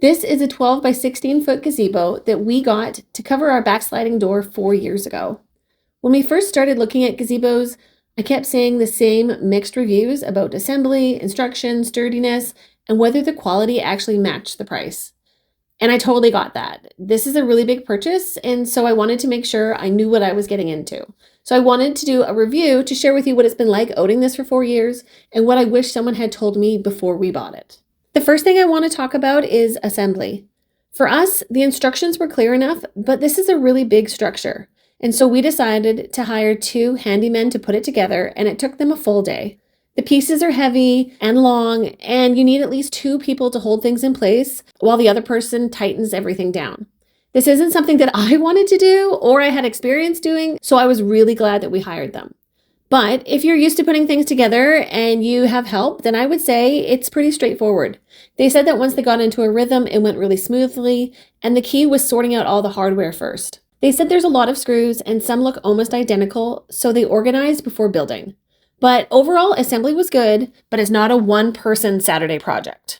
This is a 12 by 16 foot gazebo that we got to cover our backsliding door 4 years ago. When we first started looking at gazebos, I kept seeing the same mixed reviews about assembly, instruction, sturdiness, and whether the quality actually matched the price. And I totally got that. This is a really big purchase, and so I wanted to make sure I knew what I was getting into. So I wanted to do a review to share with you what it's been like owning this for 4 years and what I wish someone had told me before we bought it. The first thing I want to talk about is assembly. For us, the instructions were clear enough, but this is a really big structure. And so we decided to hire 2 handymen to put it together, and it took them a full day. The pieces are heavy and long, and you need at least 2 people to hold things in place while the other person tightens everything down. This isn't something that I wanted to do or I had experience doing, so I was really glad that we hired them. But if you're used to putting things together and you have help, then I would say it's pretty straightforward. They said that once they got into a rhythm, it went really smoothly, and the key was sorting out all the hardware first. They said there's a lot of screws and some look almost identical, so they organized before building. But overall, assembly was good, but it's not a one-person Saturday project.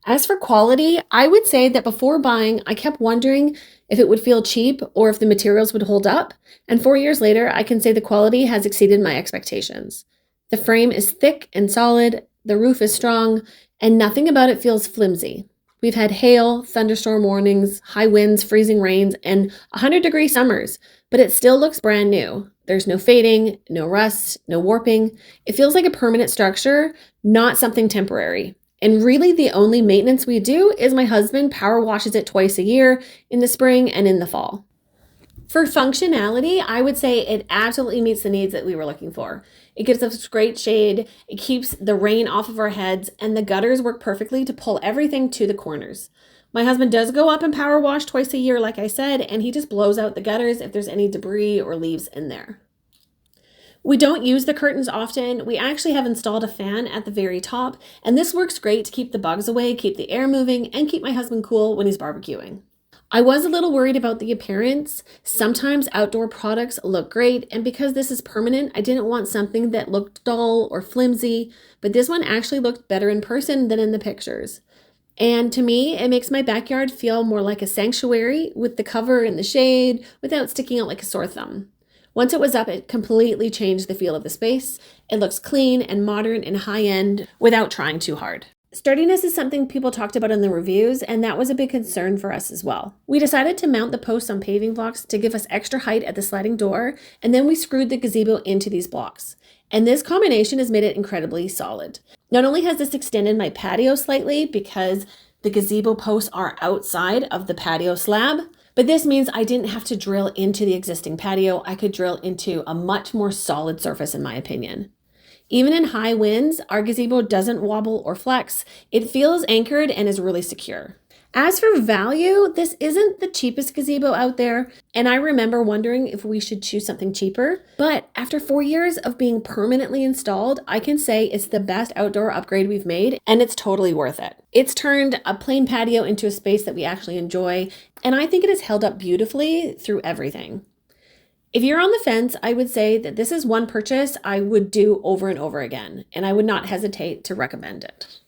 As for quality, I would say that before buying, I kept wondering if it would feel cheap or if the materials would hold up. And 4 years later, I can say the quality has exceeded my expectations. The frame is thick and solid, the roof is strong, and nothing about it feels flimsy. We've had hail, thunderstorm warnings, high winds, freezing rains, and 100-degree summers, but it still looks brand new. There's no fading, no rust, no warping. It feels like a permanent structure, not something temporary. And really the only maintenance we do is my husband power washes it twice a year in the spring and in the fall. For functionality, I would say it absolutely meets the needs that we were looking for. It gives us great shade, it keeps the rain off of our heads, and the gutters work perfectly to pull everything to the corners. My husband does go up and power wash twice a year, like I said, and he just blows out the gutters if there's any debris or leaves in there. We don't use the curtains often. We actually have installed a fan at the very top, and this works great to keep the bugs away, keep the air moving, and keep my husband cool when he's barbecuing. I was a little worried about the appearance. Sometimes outdoor products look great, and because this is permanent, I didn't want something that looked dull or flimsy, but this one actually looked better in person than in the pictures. And to me, it makes my backyard feel more like a sanctuary with the cover in the shade without sticking out like a sore thumb. Once it was up, it completely changed the feel of the space. It looks clean and modern and high-end without trying too hard. Sturdiness is something people talked about in the reviews, and that was a big concern for us as well. We decided to mount the posts on paving blocks to give us extra height at the sliding door, and then we screwed the gazebo into these blocks. And this combination has made it incredibly solid. Not only has this extended my patio slightly because the gazebo posts are outside of the patio slab, but this means I didn't have to drill into the existing patio. I could drill into a much more solid surface, in my opinion. Even in high winds, our gazebo doesn't wobble or flex. It feels anchored and is really secure. As for value, this isn't the cheapest gazebo out there, and I remember wondering if we should choose something cheaper. But after 4 years of being permanently installed, I can say it's the best outdoor upgrade we've made, and it's totally worth it. It's turned a plain patio into a space that we actually enjoy, and I think it has held up beautifully through everything. If you're on the fence, I would say that this is one purchase I would do over and over again, and I would not hesitate to recommend it.